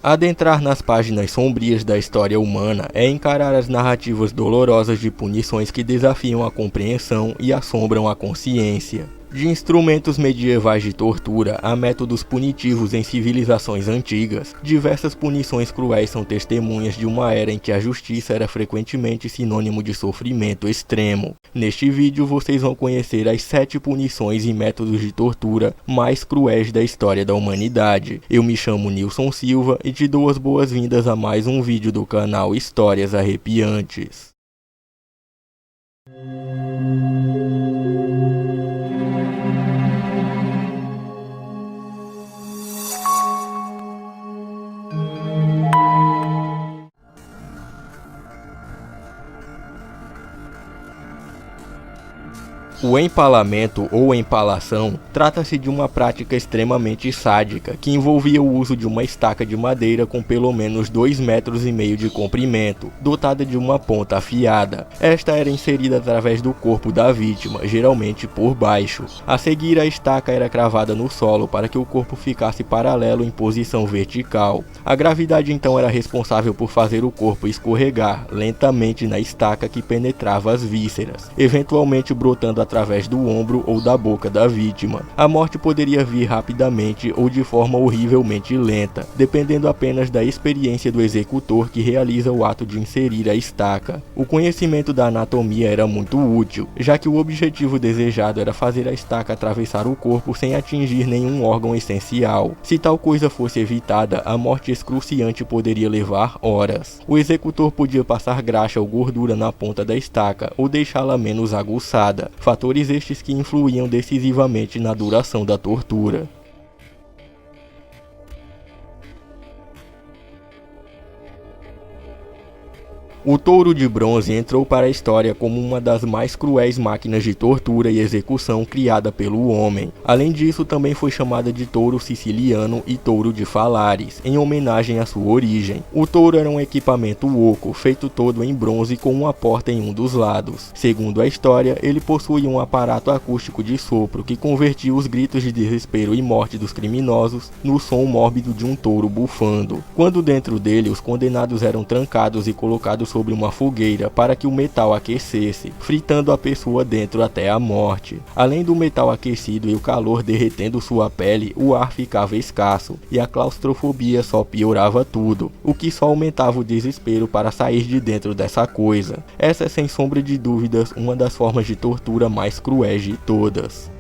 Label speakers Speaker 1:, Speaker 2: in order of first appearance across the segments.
Speaker 1: Adentrar nas páginas sombrias da história humana é encarar as narrativas dolorosas de punições que desafiam a compreensão e assombram a consciência. De instrumentos medievais de tortura a métodos punitivos em civilizações antigas, diversas punições cruéis são testemunhas de uma era em que a justiça era frequentemente sinônimo de sofrimento extremo. Neste vídeo vocês vão conhecer as 7 punições e métodos de tortura mais cruéis da história da humanidade. Eu me chamo Nilson Silva e te dou as boas-vindas a mais um vídeo do canal Histórias Arrepiantes. O empalamento ou empalação trata-se de uma prática extremamente sádica que envolvia o uso de uma estaca de madeira com pelo menos 2,5 metros de comprimento, dotada de uma ponta afiada. Esta era inserida através do corpo da vítima, geralmente por baixo. A seguir, a estaca era cravada no solo para que o corpo ficasse paralelo em posição vertical. A gravidade então era responsável por fazer o corpo escorregar lentamente na estaca que penetrava as vísceras, eventualmente brotando através do ombro ou da boca da vítima. A morte poderia vir rapidamente ou de forma horrivelmente lenta, dependendo apenas da experiência do executor que realiza o ato de inserir a estaca. O conhecimento da anatomia era muito útil, já que o objetivo desejado era fazer a estaca atravessar o corpo sem atingir nenhum órgão essencial. Se tal coisa fosse evitada, a morte excruciante poderia levar horas. O executor podia passar graxa ou gordura na ponta da estaca ou deixá-la menos aguçada, fatores estes que influíam decisivamente na duração da tortura. O touro de bronze entrou para a história como uma das mais cruéis máquinas de tortura e execução criada pelo homem. Além disso, também foi chamada de touro siciliano e touro de Falares, em homenagem à sua origem. O touro era um equipamento oco, feito todo em bronze com uma porta em um dos lados. Segundo a história, ele possuía um aparato acústico de sopro que convertia os gritos de desespero e morte dos criminosos no som mórbido de um touro bufando. Quando dentro dele, os condenados eram trancados e colocados sobre uma fogueira para que o metal aquecesse, fritando a pessoa dentro até a morte. Além do metal aquecido e o calor derretendo sua pele, o ar ficava escasso e a claustrofobia só piorava tudo, o que só aumentava o desespero para sair de dentro dessa coisa. Essa é sem sombra de dúvidas uma das formas de tortura mais cruéis de todas.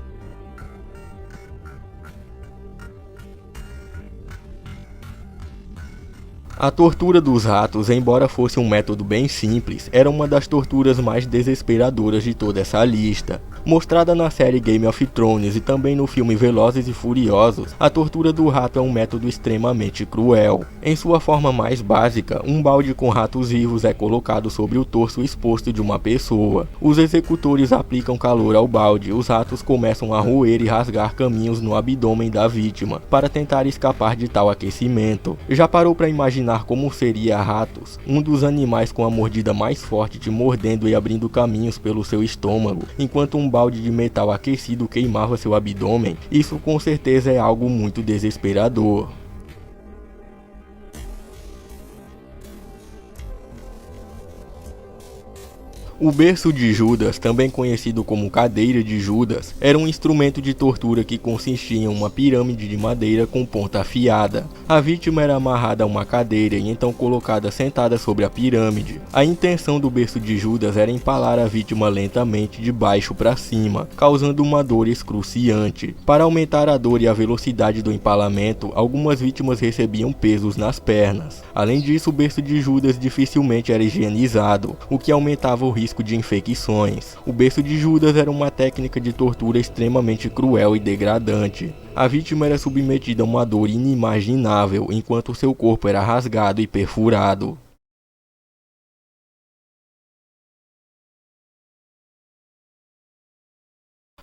Speaker 1: A tortura dos ratos, embora fosse um método bem simples, era uma das torturas mais desesperadoras de toda essa lista. Mostrada na série Game of Thrones e também no filme Velozes e Furiosos, a tortura do rato é um método extremamente cruel. Em sua forma mais básica, um balde com ratos vivos é colocado sobre o torso exposto de uma pessoa. Os executores aplicam calor ao balde, os ratos começam a roer e rasgar caminhos no abdômen da vítima, para tentar escapar de tal aquecimento. Já parou para imaginar como seria ratos, um dos animais com a mordida mais forte te mordendo e abrindo caminhos pelo seu estômago, enquanto um balde de metal aquecido queimava seu abdômen? Isso com certeza é algo muito desesperador. O berço de Judas, também conhecido como cadeira de Judas, era um instrumento de tortura que consistia em uma pirâmide de madeira com ponta afiada. A vítima era amarrada a uma cadeira e então colocada sentada sobre a pirâmide. A intenção do berço de Judas era empalar a vítima lentamente de baixo para cima, causando uma dor excruciante. Para aumentar a dor e a velocidade do empalamento, algumas vítimas recebiam pesos nas pernas. Além disso, o berço de Judas dificilmente era higienizado, o que aumentava o risco de infecções. O berço de Judas era uma técnica de tortura extremamente cruel e degradante. A vítima era submetida a uma dor inimaginável enquanto seu corpo era rasgado e perfurado.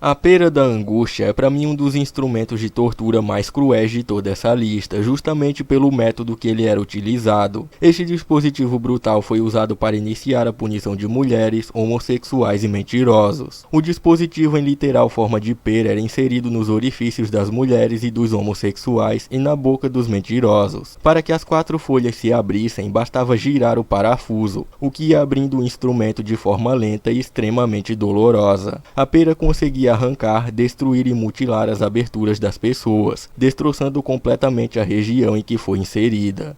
Speaker 1: A pera da angústia é para mim um dos instrumentos de tortura mais cruéis de toda essa lista, justamente pelo método que ele era utilizado. Este dispositivo brutal foi usado para iniciar a punição de mulheres, homossexuais e mentirosos. O dispositivo em literal forma de pera era inserido nos orifícios das mulheres e dos homossexuais e na boca dos mentirosos. Para que as 4 folhas se abrissem, bastava girar o parafuso, o que ia abrindo o instrumento de forma lenta e extremamente dolorosa. A pera conseguia arrancar, destruir e mutilar as aberturas das pessoas, destroçando completamente a região em que foi inserida.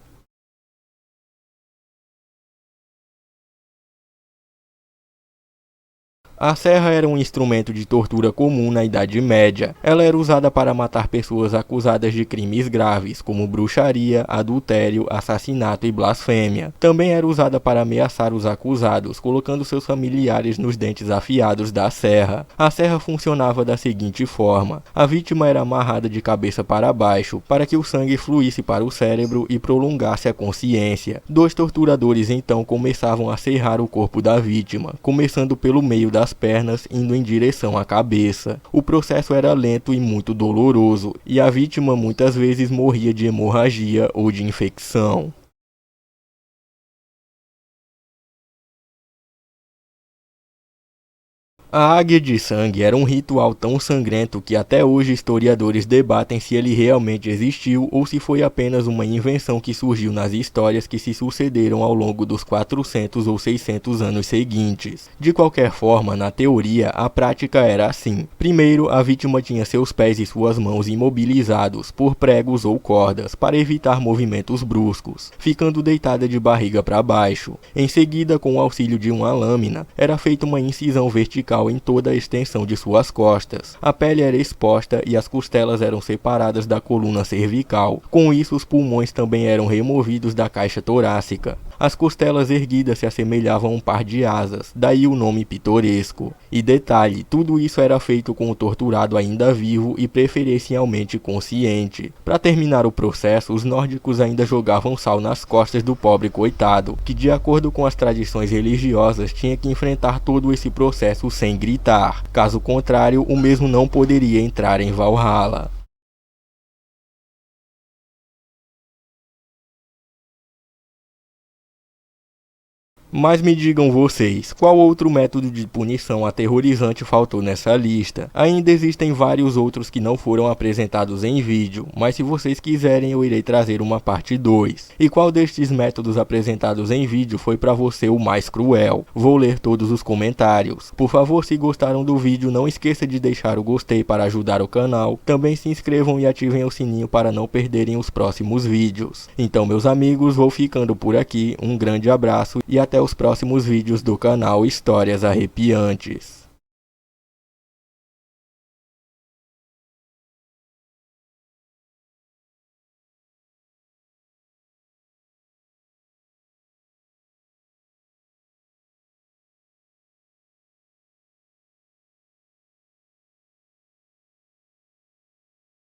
Speaker 1: A serra era um instrumento de tortura comum na Idade Média. Ela era usada para matar pessoas acusadas de crimes graves, como bruxaria, adultério, assassinato e blasfêmia. Também era usada para ameaçar os acusados, colocando seus familiares nos dentes afiados da serra. A serra funcionava da seguinte forma: a vítima era amarrada de cabeça para baixo, para que o sangue fluísse para o cérebro e prolongasse a consciência. 2 torturadores então começavam a serrar o corpo da vítima, começando pelo meio das pernas, indo em direção à cabeça. O processo era lento e muito doloroso, e a vítima muitas vezes morria de hemorragia ou de infecção. A águia de sangue era um ritual tão sangrento que até hoje historiadores debatem se ele realmente existiu ou se foi apenas uma invenção que surgiu nas histórias que se sucederam ao longo dos 400 ou 600 anos seguintes. De qualquer forma, na teoria, a prática era assim. Primeiro, a vítima tinha seus pés e suas mãos imobilizados por pregos ou cordas para evitar movimentos bruscos, ficando deitada de barriga para baixo. Em seguida, com o auxílio de uma lâmina, era feita uma incisão vertical em toda a extensão de suas costas. A pele era exposta e as costelas eram separadas da coluna cervical. Com isso, os pulmões também eram removidos da caixa torácica. As costelas erguidas se assemelhavam a um par de asas, daí o nome pitoresco. E detalhe, tudo isso era feito com o torturado ainda vivo e preferencialmente consciente. Para terminar o processo, os nórdicos ainda jogavam sal nas costas do pobre coitado, que de acordo com as tradições religiosas tinha que enfrentar todo esse processo sem gritar. Caso contrário, o mesmo não poderia entrar em Valhalla. Mas me digam vocês, qual outro método de punição aterrorizante faltou nessa lista? Ainda existem vários outros que não foram apresentados em vídeo, mas se vocês quiserem eu irei trazer uma parte 2. E qual destes métodos apresentados em vídeo foi para você o mais cruel? Vou ler todos os comentários. Por favor, se gostaram do vídeo, não esqueça de deixar o gostei para ajudar o canal. Também se inscrevam e ativem o sininho para não perderem os próximos vídeos. Então, meus amigos, vou ficando por aqui. Um grande abraço e até os próximos vídeos do canal Histórias Arrepiantes.